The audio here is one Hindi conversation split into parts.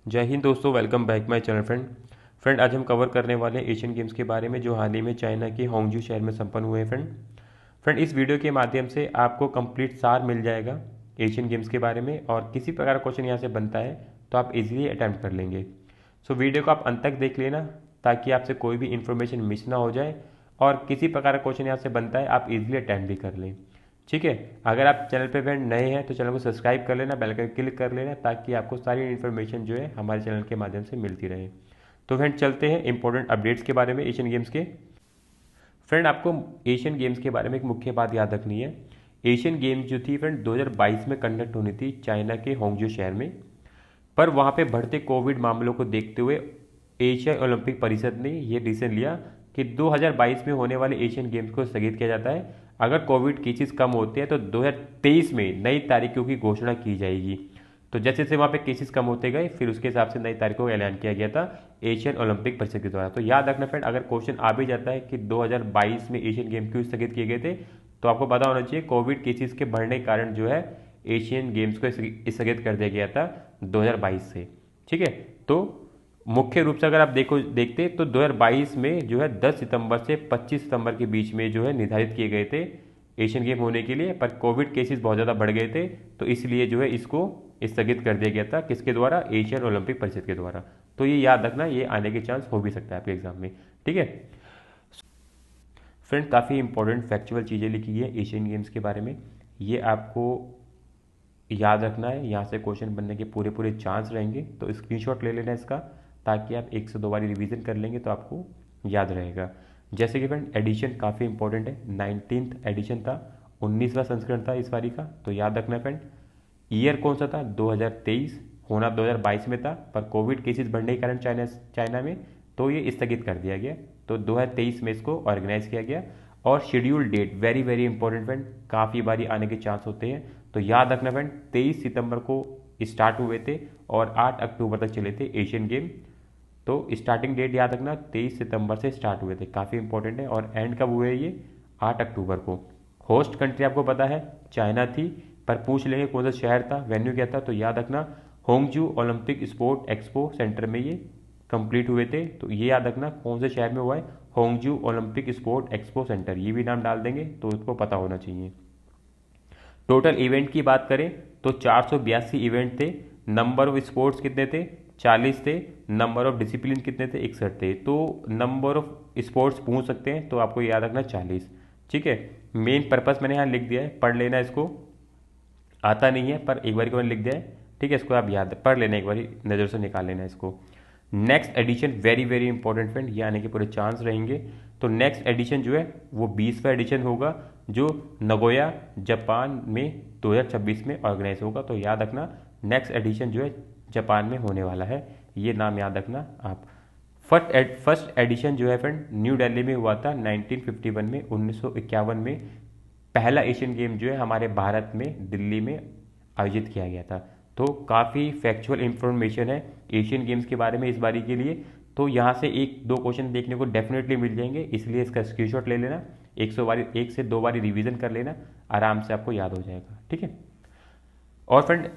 जय हिंद दोस्तों, welcome back my channel friend आज हम कवर करने वाले हैं एशियन गेम्स के बारे में जो हाल ही में चाइना के होंगजू शहर में संपन्न हुए हैं। फ्रेंड इस वीडियो के माध्यम से आपको कंप्लीट सार मिल जाएगा एशियन गेम्स के बारे में, और किसी प्रकार का क्वेश्चन यहाँ से बनता है तो आप इजीली अटैम्प्ट कर लेंगे। सो वीडियो को आप अंत तक देख लेना ताकि आपसे कोई भी इन्फॉर्मेशन मिस ना हो जाए, और किसी प्रकार का क्वेश्चन यहाँ से बनता है आप इजीली अटैम्प्ट भी कर लें। ठीक है, अगर आप चैनल पे फ्रेंड नए हैं तो चैनल को सब्सक्राइब कर लेना, बेल आइकन क्लिक कर लेना ताकि आपको सारी इन्फॉर्मेशन जो है हमारे चैनल के माध्यम से मिलती रहे। तो फ्रेंड चलते हैं इंपॉर्टेंट अपडेट्स के बारे में एशियन गेम्स के। फ्रेंड आपको एशियन गेम्स के बारे में एक मुख्य बात याद रखनी है। एशियन गेम्स जो थी फ्रेंड 2022 में कंडक्ट होनी थी चाइना के होंगजू शहर में, पर वहाँ पे बढ़ते कोविड मामलों को देखते हुए एशियाई ओलंपिक परिषद ने ये डिसीजन लिया कि 2022 में होने वाले एशियन गेम्स को स्थगित किया जाता है। अगर कोविड केसेस कम होते हैं तो 2023 में नई तारीखों की घोषणा की जाएगी। तो जैसे जैसे वहाँ पे केसेस कम होते गए फिर उसके हिसाब से नई तारीखों का ऐलान किया गया था एशियन ओलंपिक परिषद के द्वारा। तो याद रखना फ्रेंड, अगर क्वेश्चन आ भी जाता है कि 2022 में एशियन गेम क्यों स्थगित किए गए थे, तो आपको पता होना चाहिए कोविड केसेस के बढ़ने के कारण जो है एशियन गेम्स को स्थगित कर दिया गया था 2022 से। ठीक है, तो मुख्य रूप से अगर आप देखते तो 2022 में जो है 10 सितंबर से 25 सितंबर के बीच में जो है निर्धारित किए गए थे एशियन गेम होने के लिए, पर कोविड केसेस बहुत ज़्यादा बढ़ गए थे तो इसलिए जो है इसको स्थगित कर दिया गया था। किसके द्वारा? एशियन ओलंपिक परिषद के द्वारा। तो ये याद रखना, ये आने के चांस हो भी सकता है आपके एग्जाम में। ठीक है फ्रेंड, काफ़ी इंपॉर्टेंट फैक्चुअल चीज़ें लिखी है एशियन गेम्स के बारे में, ये आपको याद रखना है। यहाँ से क्वेश्चन बनने के पूरे पूरे चांस रहेंगे, तो स्क्रीनशॉट ले लेना इसका ताकि आप एक से दो बार रिवीजन कर लेंगे तो आपको याद रहेगा। जैसे कि फ्रेंड एडिशन काफ़ी इंपॉर्टेंट है, 19th एडिशन था, 19वां संस्करण था इस बारी का, तो याद रखना फ्रेंड। ईयर कौन सा था? 2023, होना 2022 में था पर कोविड केसेस बढ़ने के कारण चाइना में तो ये स्थगित कर दिया गया। तो 2023 में इसको ऑर्गेनाइज किया गया। और schedule date very very important friend, काफ़ी बारी आने के चांस होते हैं, तो याद रखना फ्रेंड 23 सितंबर को स्टार्ट हुए थे और 8 अक्टूबर तक चले थे एशियन गेम। तो स्टार्टिंग डेट याद रखना 23 सितंबर से स्टार्ट हुए थे, काफ़ी इंपॉर्टेंट है। और एंड कब हुए? ये 8 अक्टूबर को। होस्ट कंट्री आपको पता है चाइना थी, पर पूछ लेंगे कौन सा शहर था, वेन्यू क्या था, तो याद रखना होंगजू ओलंपिक स्पोर्ट एक्सपो सेंटर में ये कंप्लीट हुए थे। तो ये याद रखना कौन से शहर में हुआ है, होंगजू ओलंपिक स्पोर्ट एक्सपो सेंटर, ये भी नाम डाल देंगे तो उसको पता होना चाहिए। टोटल इवेंट की बात करें तो 482 इवेंट थे। नंबर ऑफ स्पोर्ट्स कितने थे? 40 थे। नंबर ऑफ डिसिप्लिन कितने थे? 61 थे। तो नंबर ऑफ स्पोर्ट्स पूछ सकते हैं तो आपको याद रखना 40। ठीक है, मेन पर्पस मैंने यहाँ लिख दिया है, पढ़ लेना इसको, आता नहीं है पर एक बार को मैंने लिख दिया है। ठीक है, इसको आप याद पढ़ लेना, एक बार नज़र से निकाल लेना इसको। Next edition very very important friend, ये आने के पूरे चांस रहेंगे। तो नेक्स्ट एडिशन जो है वो 20वां एडिशन होगा जो नगोया जापान में 2026 में ऑर्गेनाइज होगा। तो याद रखना नेक्स्ट एडिशन जो है जापान में होने वाला है, ये नाम याद रखना आप। फर्स्ट एडिशन जो है फ्रेंड न्यू दिल्ली में हुआ था 1951 में, 1951 में पहला एशियन गेम जो है हमारे भारत में दिल्ली में आयोजित किया गया था। तो काफ़ी फैक्चुअल इंफॉर्मेशन है एशियन गेम्स के बारे में इस बारी के लिए। तो यहाँ से एक दो क्वेश्चन देखने को डेफिनेटली मिल जाएंगे, इसलिए इसका स्क्रीनशॉट ले लेना, एक से दो बारी रिवीजन कर लेना, आराम से आपको याद हो जाएगा। ठीक है, और फ्रेंड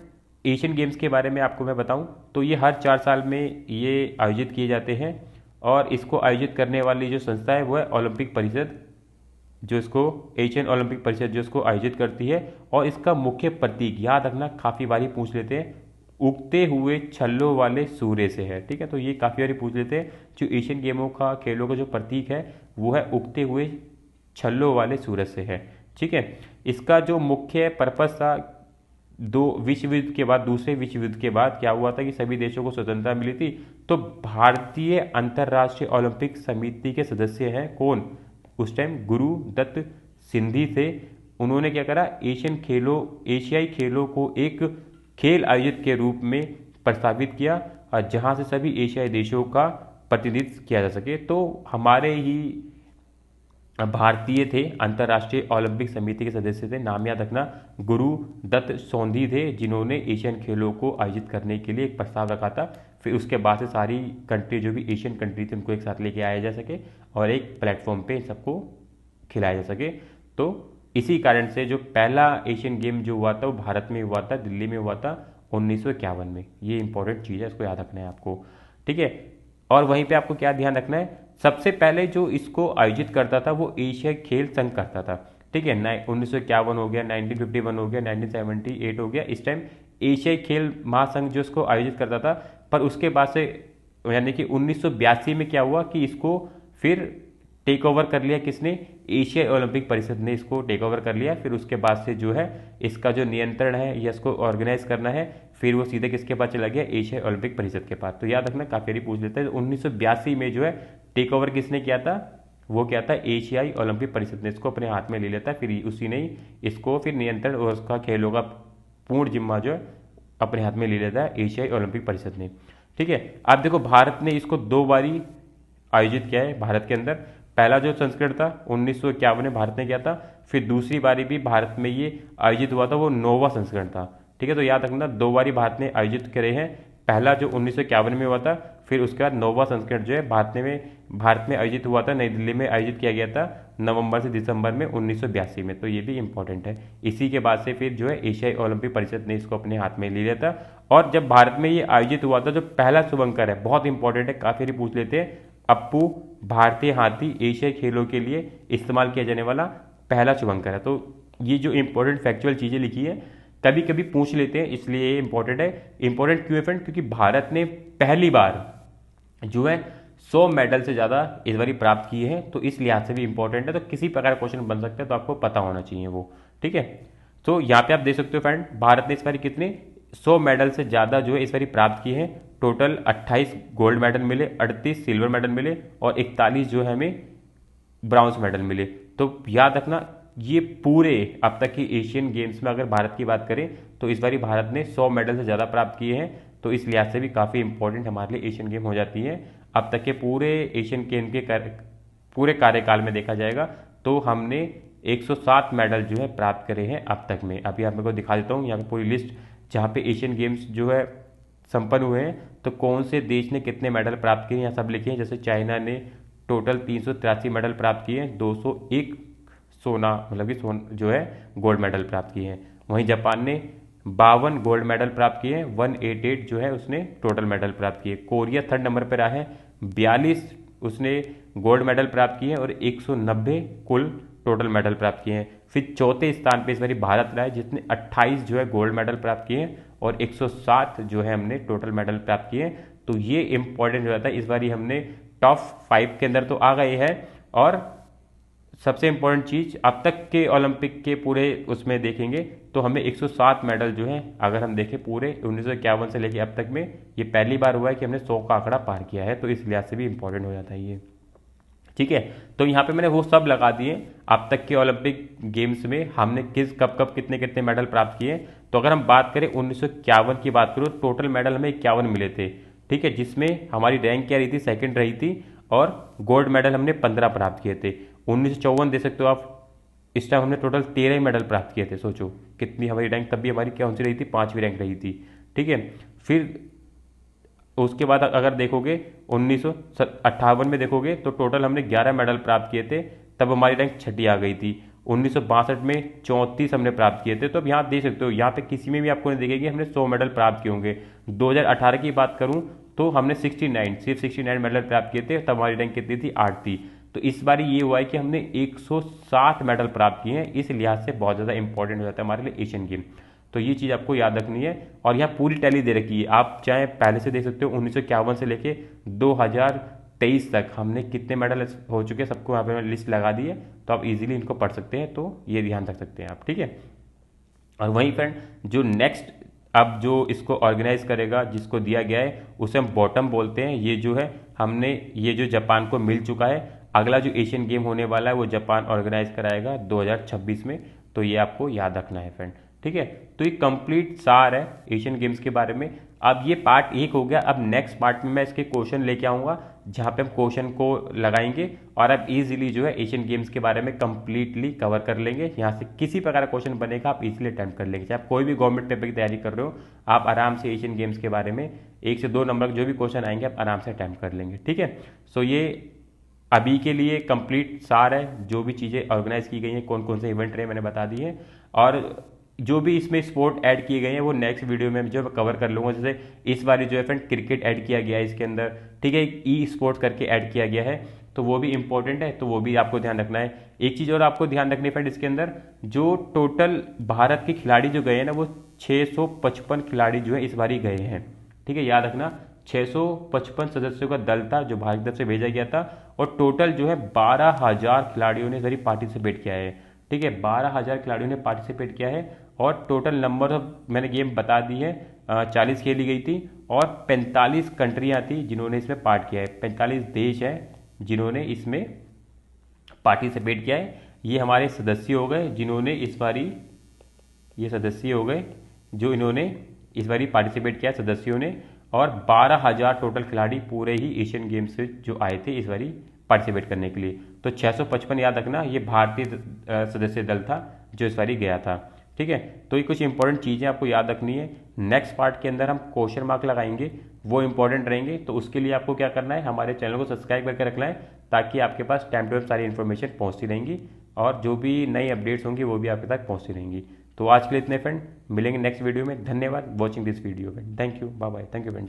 एशियन गेम्स के बारे में आपको मैं बताऊं तो ये हर 4 साल में ये आयोजित किए जाते हैं, और इसको आयोजित करने वाली जो संस्था है वो है ओलंपिक परिषद, जो इसको एशियन ओलंपिक परिषद जो इसको आयोजित करती है। और इसका मुख्य प्रतीक याद रखना, काफ़ी बारी पूछ लेते हैं, उगते हुए छल्लों वाले सूर्य से है। ठीक है, तो ये काफ़ी बारी पूछ लेते हैं, जो एशियन गेमों का खेलों का जो प्रतीक है वो है उगते हुए छल्लों वाले सूरज से है। ठीक है, इसका जो मुख्य पर्पस था, दो विश्व युद्ध के बाद, दूसरे विश्व युद्ध के बाद क्या हुआ था कि सभी देशों को स्वतंत्रता मिली थी, तो भारतीय अंतर्राष्ट्रीय ओलंपिक समिति के सदस्य हैं कौन? उस टाइम गुरु दत्त सिंधी थे। उन्होंने क्या करा, एशियाई खेलों को एक खेल आयोजित के रूप में प्रस्तावित किया, और जहां से सभी एशियाई देशों का प्रतिनिधित्व किया जा सके। तो हमारे ही भारतीय थे, अंतर्राष्ट्रीय ओलंपिक समिति के सदस्य थे, नाम याद रखना गुरु दत्त सोंधी थे, जिन्होंने एशियन खेलों को आयोजित करने के लिए एक प्रस्ताव रखा था। फिर उसके बाद से सारी कंट्री जो भी एशियन कंट्री थी उनको एक साथ लेके आया जा सके और एक प्लेटफॉर्म पे सबको खिलाया जा सके। तो इसी कारण से जो पहला एशियन गेम जो हुआ था वो भारत में हुआ था, दिल्ली में हुआ था, 1951 में। ये इंपॉर्टेंट चीज़ है, इसको याद रखना है आपको, ठीक है। और वहीं पे आपको क्या ध्यान रखना है, सबसे पहले जो इसको आयोजित करता था वो एशिया खेल संघ करता था, ठीक है। 1951 हो गया, 1951 हो गया, 1978 हो गया, इस टाइम एशियाई खेल महासंघ जो इसको आयोजित करता था। पर उसके बाद से यानी कि 1982 में क्या हुआ कि इसको फिर टेक ओवर कर लिया किसने, एशियाई ओलंपिक परिषद ने इसको टेक ओवर कर लिया। फिर उसके बाद से जो है इसका जो नियंत्रण है या इसको ऑर्गेनाइज करना है, फिर वो सीधे किसके पास चला गया, एशियाई ओलंपिक परिषद के पास। तो याद रखना, काफी बारी पूछ लेते हैं। 1982 में जो है टेक ओवर किसने किया था, वो क्या था, एशियाई ओलंपिक परिषद ने इसको अपने हाथ में ले लेता है। फिर उसी ने इसको फिर नियंत्रण और उसका खेलों का पूर्ण जिम्मा जो है अपने हाथ में ले लेता है एशियाई ओलंपिक परिषद ने, ठीक है। अब देखो भारत ने इसको 2 बारी आयोजित किया है भारत के अंदर। पहला जो संस्करण था 1951 में भारत ने किया था, फिर दूसरी बारी भी भारत में ये आयोजित हुआ था, वो 9वां संस्करण था, ठीक है। तो याद रखना 2 बारी भारत ने आयोजित करे हैं, पहला जो 1951 में हुआ था, फिर उसके बाद 9वां संस्करण जो है भारत में आयोजित हुआ था, नई दिल्ली में आयोजित किया गया था नवंबर से दिसंबर में 1982 में। तो ये भी इंपॉर्टेंट है। इसी के बाद से फिर जो है एशियाई ओलंपिक परिषद ने इसको अपने हाथ में ले लिया था। और जब भारत में ये आयोजित हुआ था, जो पहला शुभंकर है, बहुत इंपॉर्टेंट है, काफी पूछ लेते हैं, अप्पू भारतीय हाथी एशियाई खेलों के लिए इस्तेमाल किया जाने वाला पहला शुभंकर है। तो ये जो इंपॉर्टेंट फैक्चुअल चीजें लिखी है कभी कभी पूछ लेते हैं, इसलिए ये इंपॉर्टेंट है। इंपॉर्टेंट क्यों है फ्रेंड, क्योंकि भारत ने पहली बार जो है 100 मेडल से ज्यादा इस बार प्राप्त किए हैं, तो इस लिहाज से भी इंपॉर्टेंट है। तो किसी प्रकार का क्वेश्चन बन सकता है, तो आपको पता होना चाहिए वो, ठीक है। तो यहाँ पे आप देख सकते हो फ्रेंड, भारत ने इस बार कितने 100 मेडल से ज्यादा जो है इस बार प्राप्त किए हैं। टोटल 28 गोल्ड मेडल मिले, 38 सिल्वर मेडल मिले और 41 जो है हमें ब्राउन्स मेडल मिले। तो याद रखना, ये पूरे अब तक की एशियन गेम्स में अगर भारत की बात करें तो इस बार भारत ने 100 मेडल से ज़्यादा प्राप्त किए हैं। तो इस लिहाज से भी काफ़ी इंपॉर्टेंट हमारे लिए एशियन गेम हो जाती है। अब तक के पूरे एशियन गेम के पूरे कार्यकाल में देखा जाएगा तो हमने 107 मेडल जो है प्राप्त करे हैं अब तक में। अभी आप मेरे को दिखा देता हूँ यहाँ पे पूरी लिस्ट, जहाँ पे एशियन गेम्स जो है संपन्न हुए हैं, तो कौन से देश ने कितने मेडल प्राप्त किए हैं यहाँ सब लिखे हैं। जैसे चाइना ने टोटल 383 मेडल प्राप्त किए हैं, 201 सोना मतलब कि जो है गोल्ड मेडल प्राप्त किए हैं। वहीं जापान ने 52 गोल्ड मेडल प्राप्त किए हैं, 188 जो है उसने टोटल मेडल प्राप्त किए। कोरिया 3rd नंबर पर रहा है, 42 उसने गोल्ड मेडल प्राप्त किए हैं और 190 कुल टोटल मेडल प्राप्त किए हैं। फिर 4थे स्थान पे इस बार भारत रहा है, जिसने 28 जो है गोल्ड मेडल प्राप्त किए हैं और 107 जो है हमने टोटल मेडल प्राप्त किए हैं। तो ये इंपॉर्टेंट हो जाता है, इस बार हमने टॉप 5 के अंदर तो आ गए हैं। और सबसे इंपॉर्टेंट चीज, अब तक के ओलंपिक के पूरे उसमें देखेंगे तो हमें 107 मेडल जो है, अगर हम देखें पूरे 1951 से लेके अब तक में, ये पहली बार हुआ है कि हमने 100 का आंकड़ा पार किया है। तो इस लिहाज से भी इंपॉर्टेंट हो जाता है ये, ठीक है। तो यहाँ पे मैंने वो सब लगा दिए अब तक के ओलंपिक गेम्स में हमने किस कब कब कितने कितने मेडल प्राप्त किए। तो अगर हम बात करें 1951 की बात करूँ, टोटल मेडल हमें 51 मिले थे, ठीक है, जिसमें हमारी रैंक क्या रही थी, सेकंड रही थी। और गोल्ड मेडल हमने 15 प्राप्त किए थे। 1954 दे सकते हो आप, इस टाइम हमने टोटल 13 ही मेडल प्राप्त किए थे। सोचो कितनी हमारी रैंक तब भी हमारी क्या सी रही थी, 5वीं रैंक रही थी, ठीक है। फिर उसके बाद अगर देखोगे 1958 में देखोगे तो टोटल हमने 11 मेडल प्राप्त किए थे, तब हमारी रैंक 6ठी आ गई थी। 1962 में 34 हमने प्राप्त किए थे। तो अब यहाँ देख सकते हो, यहाँ पे किसी में भी आपको नहीं देखेगी हमने 100 मेडल प्राप्त किए होंगे। 2018 की बात करूं तो हमने 69 सिर्फ 69 मेडल प्राप्त किए थे, तब हमारी रैंक कितनी थी, 8 थी। तो इस बार ये हुआ है कि हमने 107 मेडल प्राप्त किए हैं। इस लिहाज से बहुत ज़्यादा इंपॉर्टेंट हो जाता है हमारे लिए एशियन गेम। तो ये चीज़ आपको याद रखनी है। और यहाँ पूरी टैली दे रखी है, आप चाहे पहले से देख सकते हो 1951 से लेके 2023 तक हमने कितने मेडल हो चुके हैं, सबको यहाँ पे मैंने लिस्ट लगा दी है। तो आप इजीली इनको पढ़ सकते हैं, तो ये ध्यान रख सकते हैं आप, ठीक है। और वहीं फ्रेंड जो नेक्स्ट अब जो इसको ऑर्गेनाइज करेगा, जिसको दिया गया है, उसे हम बॉटम बोलते हैं। ये जो है हमने ये जो जापान को मिल चुका है। अगला जो एशियन गेम होने वाला है वो जापान ऑर्गेनाइज कराएगा 2026 में। तो ये आपको याद रखना है फ्रेंड, ठीक है। तो ये कंप्लीट सार है एशियन गेम्स के बारे में। अब ये पार्ट 1 हो गया। अब नेक्स्ट पार्ट में मैं इसके क्वेश्चन लेके आऊंगा, जहां पे हम क्वेश्चन को लगाएंगे और अब इजीली जो है एशियन गेम्स के बारे में कंप्लीटली कवर कर लेंगे। यहाँ से किसी प्रकार का क्वेश्चन बनेगा आप इजीली अटेम्प्ट कर लेंगे। चाहे आप कोई भी गवर्नमेंट पेपर की तैयारी कर रहे हो, आप आराम से एशियन गेम्स के बारे में 1 से 2 नंबर जो भी क्वेश्चन आएंगे आप आराम से अटेम्प्ट कर लेंगे, ठीक है। सो ये अभी के लिए कंप्लीट सार है, जो भी चीज़ें ऑर्गेनाइज की गई हैं, कौन कौन से इवेंट रहे मैंने बता दी है। और जो भी इसमें स्पोर्ट ऐड किए गए हैं वो नेक्स्ट वीडियो में जो कवर कर लूँगा। जैसे इस बार जो है फ्रेंड क्रिकेट ऐड किया गया है इसके अंदर, ठीक है, ई स्पोर्ट्स करके ऐड किया गया है, तो वो भी इंपॉर्टेंट है, तो वो भी आपको ध्यान रखना है। एक चीज़ और आपको ध्यान रखनी है फ्रेंड, इसके अंदर जो टोटल भारत के खिलाड़ी जो गए हैं ना, वो 655 खिलाड़ी जो है इस बार ही गए हैं, ठीक है, याद रखना। 655 सदस्यों का दल था जो भारत की तरफ से भेजा गया था, और टोटल जो है 12,000 खिलाड़ियों ने इस बार पार्टिसिपेट किया है, ठीक है, 12,000 खिलाड़ियों ने पार्टिसिपेट किया है। और टोटल नंबर ऑफ मैंने गेम बता दी है, 40 खेली गई थी, और 45 कंट्रियाँ थी जिन्होंने इसमें पार्ट किया है, 45 देश हैं जिन्होंने इसमें पार्टिसिपेट किया है। ये हमारे सदस्य हो गए जिन्होंने इस बारी, ये सदस्य हो गए जो इन्होंने इस बारी पार्टिसिपेट किया सदस्यों ने, और 12,000 टोटल खिलाड़ी पूरे ही एशियन गेम्स से जो आए थे इस बारी पार्टिसिपेट करने के लिए। तो 655 याद रखना, ये भारतीय सदस्य दल था जो इस बारी गया था, ठीक है। तो ये कुछ इंपॉर्टेंट चीज़ें आपको याद रखनी है। नेक्स्ट पार्ट के अंदर हम क्वेश्चन मार्क लगाएंगे, वो इंपॉर्टेंट रहेंगे, तो उसके लिए आपको क्या करना है, हमारे चैनल को सब्सक्राइब करके रखना है, ताकि आपके पास टाइम टू टाइम सारी इन्फॉर्मेशन पहुंचती रहेंगी, और जो भी नई अपडेट्स होंगी वो भी आपके तक पहुंचती रहेंगी। तो आज के लिए इतने फ्रेंड, मिलेंगे नेक्स्ट वीडियो में। धन्यवाद watching this video friend, thank you, bye bye, thank you friend.